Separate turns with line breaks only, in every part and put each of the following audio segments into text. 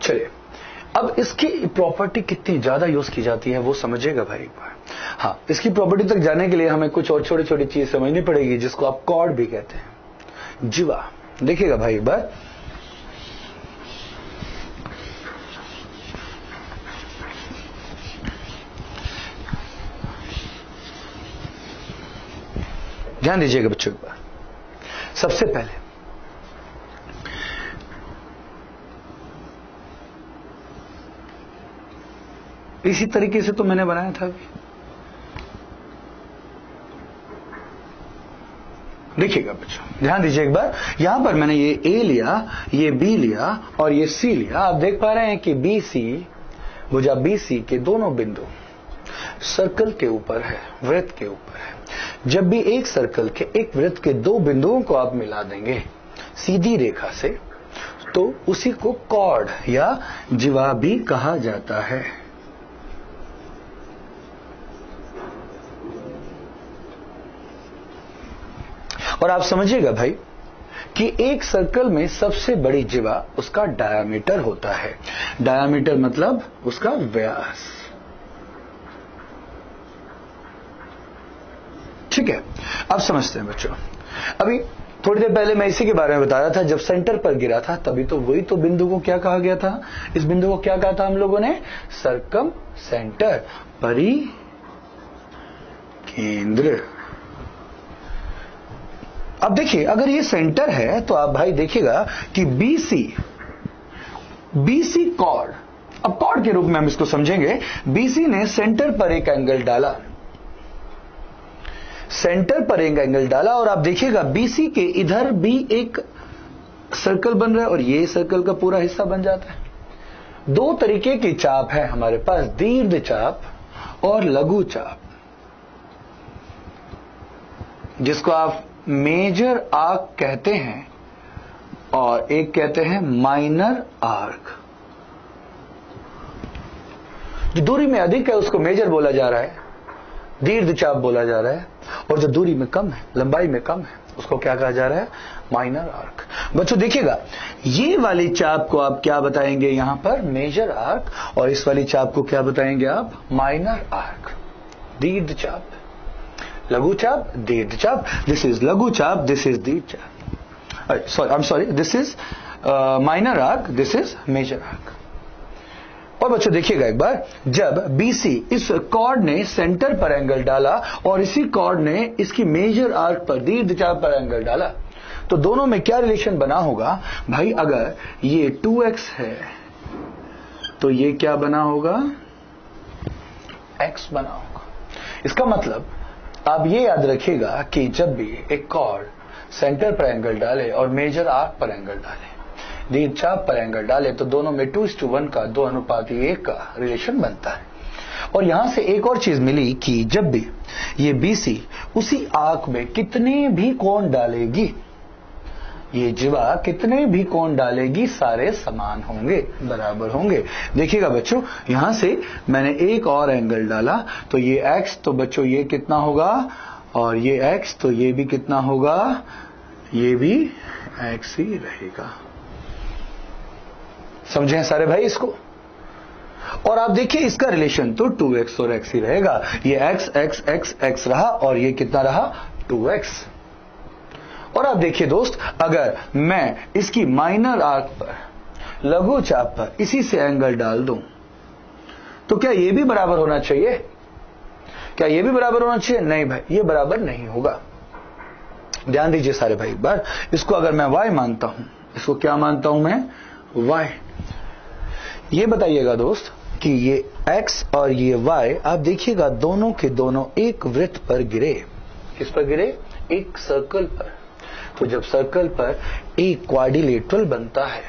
चलिए, अब इसकी प्रॉपर्टी कितनी ज्यादा यूज की जाती है वो समझिएगा भाई एक बार। हाँ, इसकी प्रॉपर्टी तक जाने के लिए हमें कुछ और छोटी छोटी चीज समझनी पड़ेगी, जिसको आप कॉर्ड भी कहते हैं, जीवा। देखिएगा भाई एक बार, ध्यान दीजिएगा बच्चों एक बार। सबसे पहले इसी तरीके से तो मैंने बनाया था अभी, देखिएगा बच्चों ध्यान दीजिए एक बार। यहां पर मैंने ये ए लिया, ये बी लिया और ये सी लिया। आप देख पा रहे हैं कि बी सी, भुजा बी सी के दोनों बिंदु सर्कल के ऊपर है, वृत्त के ऊपर है। जब भी एक सर्कल के एक वृत्त के दो बिंदुओं को आप मिला देंगे सीधी रेखा से, तो उसी को कॉर्ड या जीवा भी कहा जाता है। और आप समझिएगा भाई कि एक सर्कल में सबसे बड़ी जीवा उसका डायामीटर होता है। डायामीटर मतलब उसका व्यास, ठीक है। अब समझते हैं बच्चों, अभी थोड़ी देर पहले मैं इसी के बारे में बता रहा था। जब सेंटर पर गिरा था तभी तो वही तो बिंदु को क्या कहा गया था, इस बिंदु को क्या कहा था हम लोगों ने, सर्कम सेंटर, परिकेंद्र। अब देखिए अगर ये सेंटर है तो आप भाई देखिएगा कि बीसी कॉर्ड, अब कॉर्ड के रूप में हम इसको समझेंगे। बीसी ने सेंटर पर एक एंगल डाला, सेंटर पर एक एंगल डाला और आप देखिएगा बीसी के इधर भी एक सर्कल बन रहा है और ये सर्कल का पूरा हिस्सा बन जाता है। दो तरीके की चाप है हमारे पास, दीर्घ चाप और लघु चाप, जिसको आप मेजर आर्क कहते हैं और एक कहते हैं माइनर आर्क। जो दूरी में अधिक है उसको मेजर बोला जा रहा है, दीर्घ चाप बोला जा रहा है, और जो दूरी में कम है, लंबाई में कम है, उसको क्या कहा जा रहा है, माइनर आर्क। बच्चों देखिएगा, ये वाली चाप को आप क्या बताएंगे यहां पर, मेजर आर्क, और इस वाली चाप को क्या बताएंगे आप, माइनर आर्क। दीर्घ चाप, लघु चाप, दीर्घ चाप, दिस इज लघु चाप, दिस इज दीर्घ चाप, sorry I am sorry, this is minor arc, this is major arc. और बच्चों देखिएगा एक बार, जब बीसी इस कॉर्ड ने सेंटर पर एंगल डाला और इसी कॉर्ड ने इसकी मेजर आर्क पर, दीर्घ चाप पर एंगल डाला, तो दोनों में क्या रिलेशन बना होगा भाई, अगर ये 2x है तो ये क्या बना होगा, x बना होगा। इसका मतलब आप ये याद रखिएगा कि जब भी एक कॉर्ड सेंटर पर एंगल डाले और मेजर आर्क पर एंगल डाले, दीर्घ चाप पर एंगल डाले, तो दोनों में 2:1 का, 2:1 का रिलेशन बनता है। और यहां से एक और चीज मिली कि जब भी ये बीसी उसी आर्क में कितने भी कोण डालेगी, ये जीवा कितने भी कोण डालेगी, सारे समान होंगे, बराबर होंगे। देखिएगा बच्चों, यहां से मैंने एक और एंगल डाला तो ये x, तो बच्चों ये कितना होगा, और ये x, तो ये भी कितना होगा, ये भी x ही रहेगा। समझे हैं सारे भाई इसको। और आप देखिए इसका रिलेशन तो 2x और x ही रहेगा। ये x x x x रहा और ये कितना रहा, 2x। और आप देखिए दोस्त, अगर मैं इसकी माइनर आर्क पर, लघु चाप पर इसी से एंगल डाल दूं, तो क्या ये भी बराबर होना चाहिए, क्या ये भी बराबर होना चाहिए, नहीं भाई, ये बराबर नहीं होगा। ध्यान दीजिए सारे भाई एक बार, इसको अगर मैं y मानता हूं, इसको क्या मानता हूं मैं, y। ये बताइएगा दोस्त कि ये x और ये y, आप देखिएगा दोनों के दोनों एक वृत्त पर गिरे। किस पर गिरे, एक सर्कल पर। तो जब सर्कल पर एक क्वाड्रिलेटरल बनता है,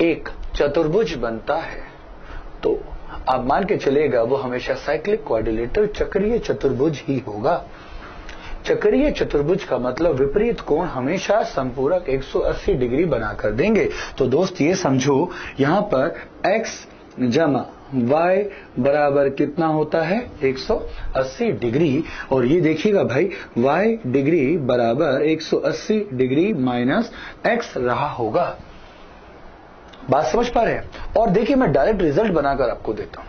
एक चतुर्भुज बनता है, तो आप मान के चलेगा वो हमेशा साइक्लिक क्वाड्रिलेटरल, चक्रीय चतुर्भुज ही होगा। चक्रीय चतुर्भुज का मतलब विपरीत कोण हमेशा संपूरक 180 डिग्री बनाकर देंगे। तो दोस्त ये समझो, यहां पर x जमा y बराबर कितना होता है, 180 डिग्री। और ये देखिएगा भाई, y डिग्री बराबर 180 डिग्री माइनस x रहा होगा। बात समझ पा रहे हैं? और देखिए मैं डायरेक्ट रिजल्ट बनाकर आपको देता हूं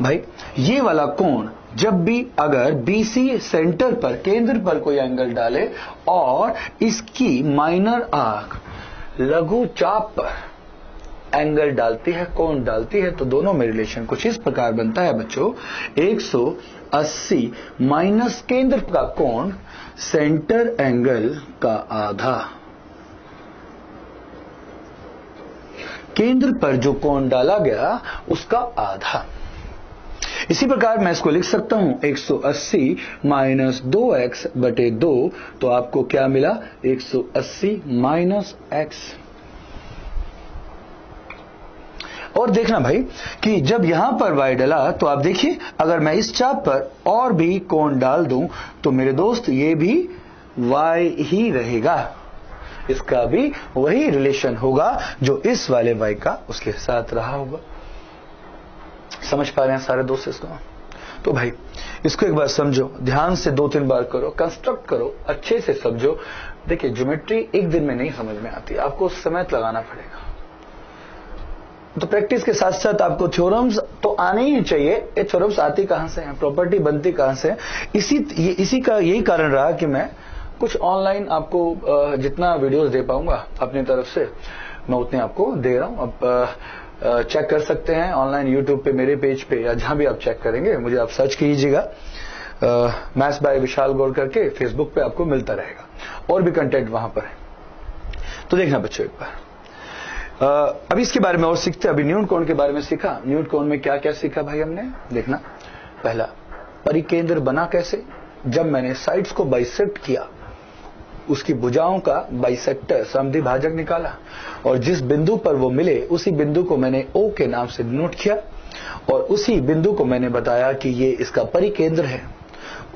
भाई। ये वाला कोण जब भी अगर BC सेंटर पर, केंद्र पर कोई एंगल डाले और इसकी माइनर आर्क लघु चाप पर एंगल डालती है, कोण डालती है, तो दोनों में रिलेशन कुछ इस प्रकार बनता है बच्चों, 180 माइनस केंद्र का कोण सेंटर एंगल का आधा। केंद्र पर जो कोण डाला गया उसका आधा। इसी प्रकार मैं इसको लिख सकता हूं 180 माइनस 2x बटे 2, तो आपको क्या मिला 180 माइनस x। और देखना भाई कि जब यहां पर y डला तो आप देखिए अगर मैं इस चाप पर और भी कोण डाल दूं तो मेरे दोस्त ये भी y ही रहेगा, इसका भी वही रिलेशन होगा जो इस वाले y का उसके साथ रहा होगा। समझ पा रहे हैं सारे दोस्त इसको? तो भाई इसको एक बार समझो, ध्यान से 2-3 बार करो, कंस्ट्रक्ट करो, अच्छे से समझो। देखिए ज्योमेट्री एक दिन में नहीं समझ में आती, आपको समय लगाना पड़ेगा। तो प्रैक्टिस के साथ साथ आपको थ्योरम्स तो आने ही चाहिए। ये थ्योरम्स आती कहां से हैं, प्रॉपर्टी बनती कहां से है? इसी का यही कारण रहा कि मैं कुछ ऑनलाइन आपको जितना वीडियोस दे पाऊंगा अपनी तरफ से मैं उतने आपको दे रहा हूं। अब चेक कर सकते हैं ऑनलाइन यूट्यूब पे, मेरे पेज पे, या जहां भी आप चेक करेंगे मुझे आप सर्च कीजिएगा मैथ्स बाय विशाल गौड़ करके, फेसबुक पे आपको मिलता रहेगा और भी कंटेंट वहां पर है। तो देखना बच्चों एक बार अभी इसके बारे में और सीखते हैं। अभी न्यूटन कोण के बारे में सीखा। न्यूटन कोण में क्या क्या सीखा भाई हमने? देखना, पहला परिकेंद्र बना कैसे, जब मैंने साइड्स को बाइसेक्ट किया, उसकी भुजाओं का बाइसेक्टर समद्वि भाजक निकाला और जिस बिंदु पर वो मिले उसी बिंदु को मैंने O के नाम से डिनोट किया और उसी बिंदु को मैंने बताया कि ये इसका परिकेंद्र है।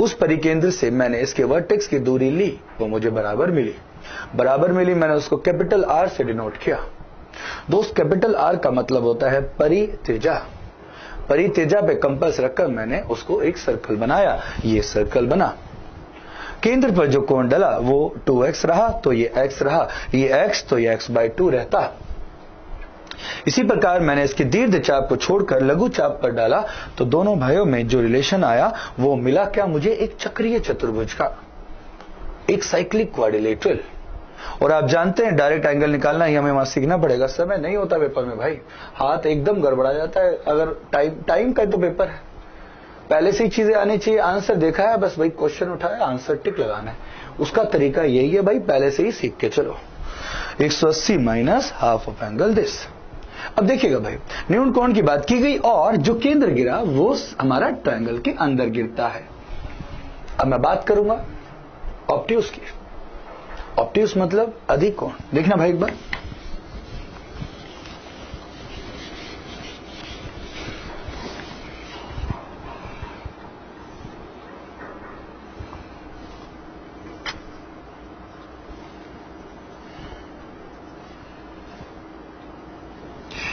उस परिकेंद्र से मैंने इसके वर्टेक्स की दूरी ली, वो मुझे बराबर मिली, मैंने उसको कैपिटल R से डिनोट किया। दोस्त कैपिटल R का मतलब होता है परित्रिज्या। परित्रिज्या पे कंपास रखकर मैंने उसको एक सर्कल बनाया, ये सर्कल बना। केंद्र पर जो कोण डला वो 2x रहा, तो ये x रहा, ये x तो ये x/2 रहता। इसी प्रकार मैंने इसकी दीर्घ चाप को छोड़कर लघु चाप पर डाला तो दोनों भाइयों में जो रिलेशन आया वो मिला क्या मुझे, एक चक्रीय चतुर्भुज का, एक साइक्लिक क्वाड्रिलेटरल। और आप जानते हैं डायरेक्ट एंगल निकालना ही हमें वहां सीखना पड़ेगा, समय नहीं होता पेपर में भाई, हाथ एकदम गड़बड़ा जाता है। अगर टाइम का तो पेपर है, पहले से ही चीजें आनी चाहिए, आंसर देखा है बस भाई, क्वेश्चन उठाया, आंसर टिक लगाना है, उसका तरीका यही है भाई, पहले से ही सीख के चलो। 180 minus half of angle this. अब देखिएगा भाई न्यूटन कोण की बात की गई और जो केंद्र गिरा वो हमारा ट्रायंगल के अंदर गिरता है। अब मैं बात करूंगा ऑब्ट्यूस की। ऑब्ट्यूस मतलब अधिक कोण। देखना भाई एक बार,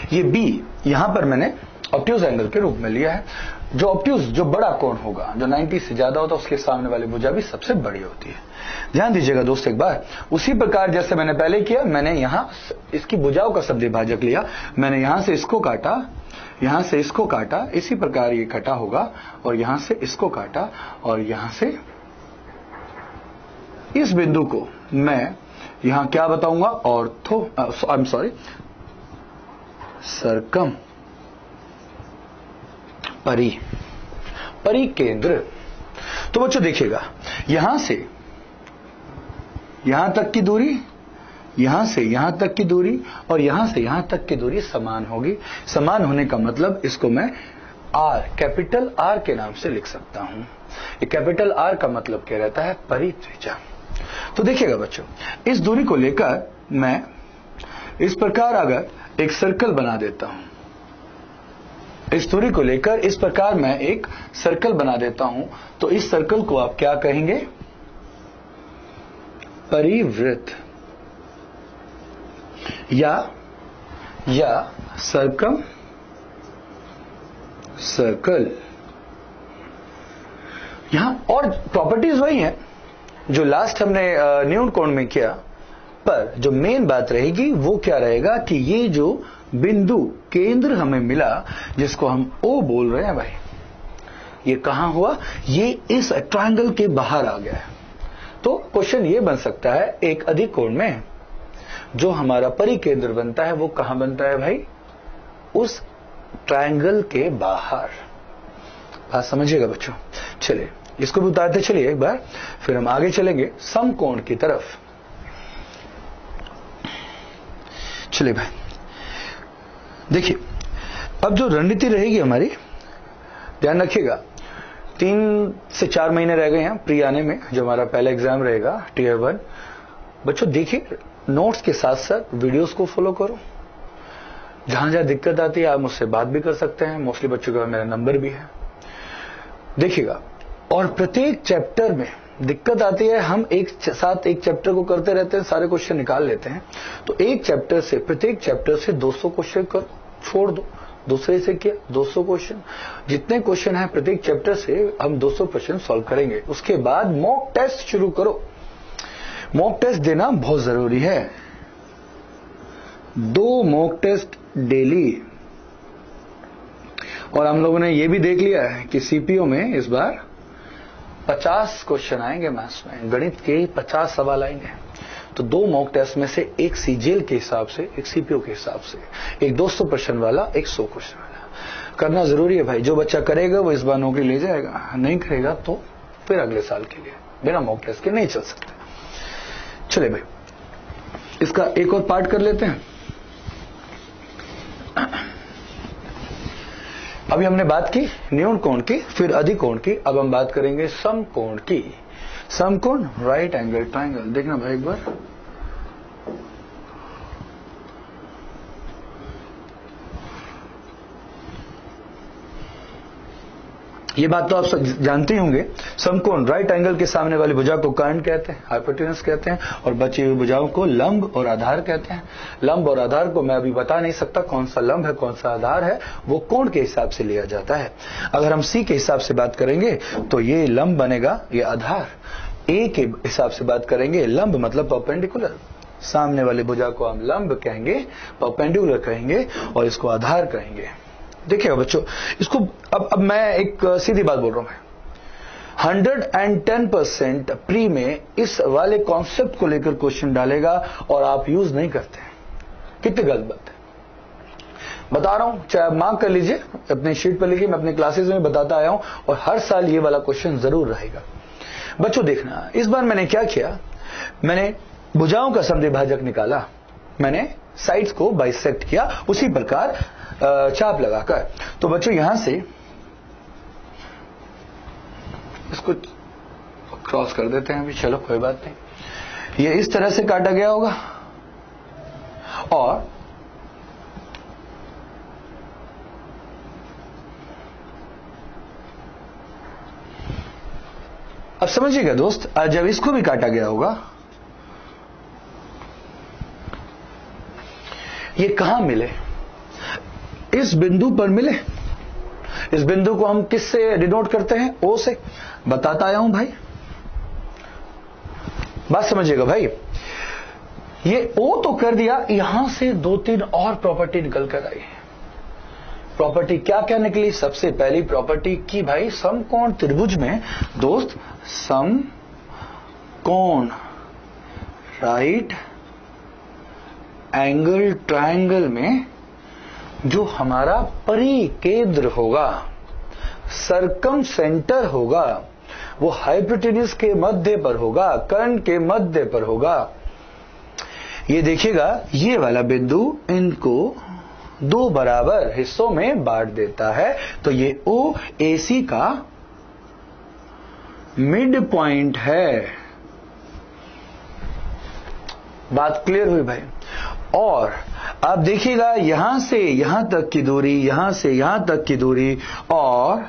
ये B यहां पर मैंने ऑब्ट्यूस एंगल के रूप में लिया है। जो ऑब्ट्यूस, जो बड़ा कोण होगा, जो 90 से ज्यादा होता है, उसके सामने वाली भुजा भी सबसे बड़ी होती है। ध्यान दीजिएगा दोस्त एक बार, उसी प्रकार जैसे मैंने पहले किया, मैंने यहां इसकी भुजाओं का समद्वि भाजक लिया, मैंने यहां से इसको काटा, यहां से इसको काटा, इसी प्रकार ये कटा होगा और यहां से इसको काटा और यहां से इस बिंदु को मैं यहां क्या बताऊंगा, ortho, I am sorry, circum परिकेंद्र। तो बच्चों देखिएगा, यहां से यहां तक की दूरी, यहां से यहां तक की दूरी और यहां से यहां तक की दूरी समान होगी। समान होने का मतलब इसको मैं R, कैपिटल R के नाम से लिख सकता हूं। ये कैपिटल R का मतलब क्या रहता है, परित्रिज्या। तो देखिएगा बच्चों, इस दूरी को लेकर मैं इस प्रकार अगर एक सर्कल बना देता हूं, इस दूरी को लेकर इस प्रकार मैं एक सर्कल बना देता हूं, तो इस सर्कल को आप क्या कहेंगे, परिवृत्त या सर्कम सर्कल। यहां और प्रॉपर्टीज वही हैं जो लास्ट हमने न्यूटन कोण में किया, पर जो मेन बात रहेगी वो क्या रहेगा कि ये जो बिंदु केंद्र हमें मिला जिसको हम O बोल रहे हैं भाई, ये कहां हुआ? ये इस ट्रायंगल के बाहर आ गया है। तो क्वेश्चन ये बन सकता है एक अधिक कोण में जो हमारा परिकेंद्र बनता है वो कहां बनता है भाई? उस ट्रायंगल के बाहर। बात समझिएगा बच्चों। चलिए इसको भी उतारते चलिए एक बार, फिर हम आगे चलेंगे समकोण की तरफ। चलिए भाई देखिए, अब जो रणनीति रहेगी हमारी, ध्यान रखिएगा 3 से 4 महीने रह गए हैं प्री आने में, जो हमारा पहला एग्जाम रहेगा टियर 1। बच्चों देखिए, नोट्स के साथ साथ वीडियोस को फॉलो करो। जहां जहां दिक्कत आती है आप मुझसे बात भी कर सकते हैं, मोस्टली बच्चों का मेरा नंबर भी है, देखिएगा। और प्रत्येक चैप्टर में दिक्कत आती है, हम एक साथ एक चैप्टर को करते रहते हैं, सारे क्वेश्चन निकाल लेते हैं। तो एक चैप्टर से, प्रत्येक चैप्टर से 200 क्वेश्चन करो, छोड़ दो। दूसरे से क्या 200 क्वेश्चन, जितने क्वेश्चन है प्रत्येक चैप्टर से हम 200 क्वेश्चन सॉल्व करेंगे। उसके बाद मॉक टेस्ट शुरू करो। मॉक टेस्ट देना बहुत जरूरी है, 2 मॉक टेस्ट डेली। और हम लोगों ने यह भी देख लिया है कि सीपीओ में इस बार 50 क्वेश्चन आएंगे मैथ्स में, गणित के 50 सवाल आएंगे। तो 2 मॉक टेस्ट में से एक सीजीएल के हिसाब से, एक सीपीओ के हिसाब से, एक 200 क्वेश्चन वाला, एक 100 क्वेश्चन वाला करना जरूरी है भाई। जो बच्चा करेगा वो इस बार नौकरी ले जाएगा, नहीं करेगा तो फिर अगले साल के लिए बिना मॉक टेस्ट के नहीं चल सकते। चले भाई इसका एक और पार्ट कर लेते हैं। अभी हमने बात की न्यून कोण की, फिर अधिक कोण की, अब हम बात करेंगे समकोण की। समकोण राइट एंगल ट्रायंगल, देखना भाई एक बार। ये बात तो आप सब जानते ही होंगे, समकोण राइट एंगल के सामने वाली भुजा को कर्ण कहते हैं, हाइपोटेनस कहते हैं, और बची हुई भुजाओं को लंब और आधार कहते हैं। लंब और आधार को मैं अभी बता नहीं सकता कौन सा लंब है कौन सा आधार है, वो कोण के हिसाब से लिया जाता है। अगर हम सी के हिसाब से बात करेंगे तो ये लंब बनेगा, ये आधार। ए के हिसाब से बात करेंगे, लंब मतलब परपेंडिकुलर, सामने वाली भुजा को हम लंब कहेंगे, परपेंडिकुलर कहेंगे, और इसको आधार कहेंगे। देखिएगा बच्चों, इसको अब मैं एक सीधी बात बोल रहा हूं, 110% प्री में इस वाले कॉन्सेप्ट को लेकर क्वेश्चन डालेगा और आप यूज नहीं करते हैं, कितनी गलत बात है। बता रहा हूं, चाहे आप मार्क कर लीजिए, अपने शीट पर लिखिए, मैं अपने क्लासेस में बताता आया हूं, और हर साल ये वाला क्वेश्चन जरूर रहेगा। बच्चों देखना, इस बार मैंने क्या किया, मैंने भुजाओं का समद्विभाजक निकाला, मैंने साइड्स को बाइसेक्ट किया, उसी प्रकार चाप लगाकर। तो बच्चों यहां से इसको क्रॉस कर देते हैं अभी, चलो कोई बात नहीं। ये इस तरह से काटा गया होगा, और अब समझिएगा दोस्त, जब इसको भी काटा गया होगा, ये कहां मिले? इस बिंदु पर मिले। इस बिंदु को हम किससे डिनोट करते हैं? ओ से। बताता आया हूं भाई, बात समझिएगा भाई। ये ओ तो कर दिया, यहां से 2-3 और प्रॉपर्टी निकल कर आई। प्रॉपर्टी क्या क्या निकली? सबसे पहली प्रॉपर्टी की भाई, समकोण त्रिभुज में दोस्त, समकोण राइट एंगल ट्रायंगल में जो हमारा परिकेंद्र होगा, सरकम सेंटर होगा, वो हाइपोटेन्यूज के मध्य पर होगा, कर्ण के मध्य पर होगा। ये देखिएगा, ये वाला बिंदु इनको 2 बराबर हिस्सों में बांट देता है। तो ये ओ एसी का मिड पॉइंट है। बात क्लियर हुई भाई? और आप देखिएगा, यहां से यहां तक की दूरी, यहां से यहां तक की दूरी, और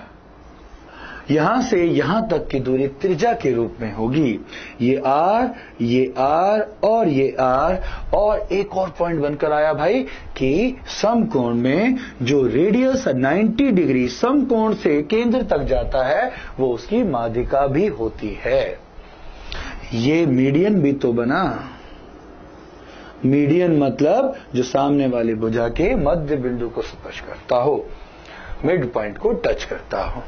यहां से यहां तक की दूरी त्रिज्या के रूप में होगी। ये आर, ये आर, और ये आर। और एक और पॉइंट बनकर आया भाई कि समकोण में जो रेडियस 90 डिग्री समकोण से केंद्र तक जाता है, वो उसकी माध्यिका भी होती है। ये मीडियन भी तो बना। मीडियन मतलब जो सामने वाली भुजा के मध्य बिंदु को स्पर्श करता हो, मिड पॉइंट को टच करता हो।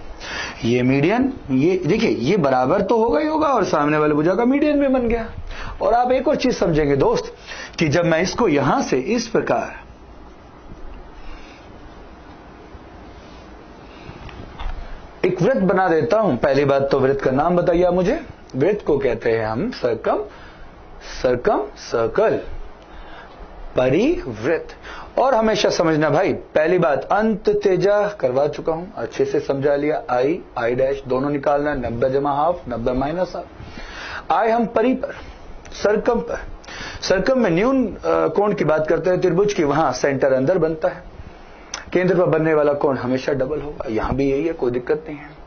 ये मीडियन, ये देखिए ये बराबर तो होगा ही होगा और सामने वाले भुजा का मीडियन भी बन गया। और आप एक और चीज समझेंगे दोस्त कि जब मैं इसको यहां से इस प्रकार एक वृत्त बना देता हूं, पहली बात तो वृत्त का नाम बताइए आप मुझे। वृत्त को कहते हैं हम सर्कल, परिवृत्त। और हमेशा समझना भाई, पहली बात अंत तेजा करवा चुका हूं, अच्छे से समझा लिया। आई डैश दोनों निकालना, 90 जमा हाफ, 90 माइनस हाफ। आई हम परी पर, सरकम पर। सरकम में न्यून कोण की बात करते हैं त्रिभुज की, वहां सेंटर अंदर बनता है, केंद्र पर बनने वाला कोण हमेशा डबल होगा। यहां भी यही है, कोई दिक्कत नहीं है।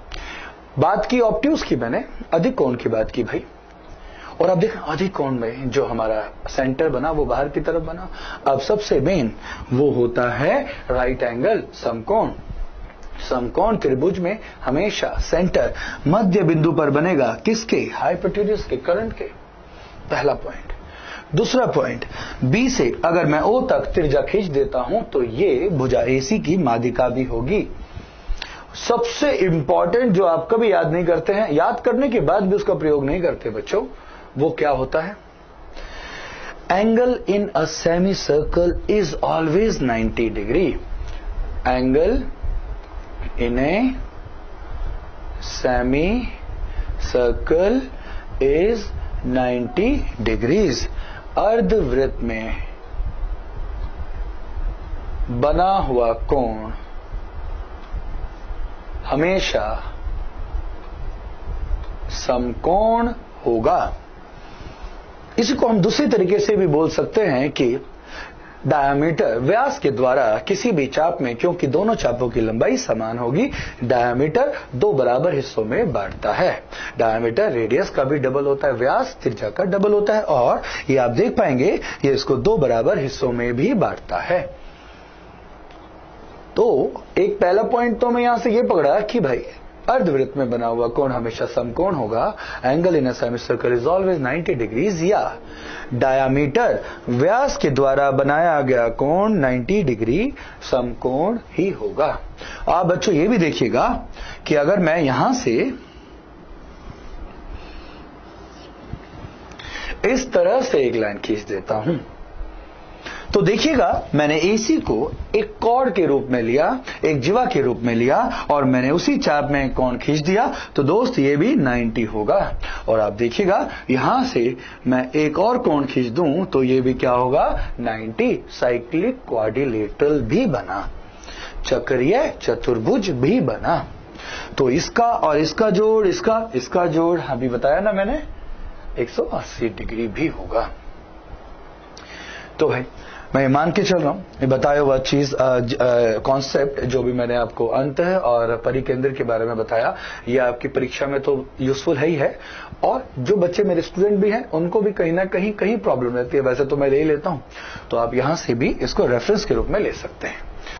बात की ऑब्ट्यूज की, मैंने अधिक कोण की बात की भाई। और अब देखें अधिक कोण में जो हमारा सेंटर बना वो बाहर की तरफ बना। अब सबसे मेन वो होता है राइट एंगल समकोण। समकोण त्रिभुज में हमेशा सेंटर मध्य बिंदु पर बनेगा, किसके? हाइपोटेन्यूज के, करंट के। पहला पॉइंट। दूसरा पॉइंट, बी से अगर मैं ओ तक त्रिज्या खींच देता हूं तो ये भुजा एसी की माध्यिका भी होगी। सबसे इंपॉर्टेंट जो आप कभी याद नहीं करते हैं, याद करने के बाद भी उसका प्रयोग नहीं करते बच्चों, वो क्या होता है? Angle in a semi circle is always 90 degree. Angle in a semi circle is 90 degrees. अर्धवृत्त में बना हुआ कोण हमेशा समकोण होगा। इसी को हम दूसरी तरीके से भी बोल सकते हैं कि डायामीटर, व्यास के द्वारा किसी भी चाप में, क्योंकि दोनों चापों की लंबाई समान होगी, डायामीटर दो बराबर हिस्सों में बांटता है। डायामीटर रेडियस का भी डबल होता है, व्यास त्रिज्या का डबल होता है, और ये आप देख पाएंगे ये इसको दो बराबर हिस्सों में भी बांटता है। तो एक पहला पॉइंट तो मैं यहां से ये पकड़ा कि भाई अर्धवृत्त में बना हुआ कोण हमेशा समकोण होगा। Angle in a semi circle is always 90 degrees, या डायामीटर व्यास के द्वारा बनाया गया कोण 90 डिग्री समकोण ही होगा। आप बच्चों ये भी देखिएगा कि अगर मैं यहां से इस तरह से एक लाइन खींच देता हूं तो देखिएगा मैंने एसी को एक कॉर्ड के रूप में लिया, एक जीवा के रूप में लिया, और मैंने उसी चाप में कोण खींच दिया, तो दोस्त ये भी 90 होगा। और आप देखिएगा यहां से मैं एक और कोण खींच दूं तो ये भी क्या होगा? 90। साइक्लिक क्वाड्रिलेटरल भी बना, चक्रीय चतुर्भुज भी बना। तो इसका और इसका जोड़, इसका जोड़ अभी बताया ना मैंने, 180 डिग्री भी होगा। तो भाई मैं मान के चल रहा हूं, ये बताया हुआ चीज कॉन्सेप्ट जो भी मैंने आपको अंत है और परिकेंद्र के बारे में बताया, ये आपकी परीक्षा में तो यूजफुल है ही है, और जो बच्चे मेरे स्टूडेंट भी हैं उनको भी कहीं ना कहीं प्रॉब्लम रहती है। वैसे तो मैं ले लेता हूं, तो आप यहां से भी इसको रेफरेंस के रूप में ले सकते हैं।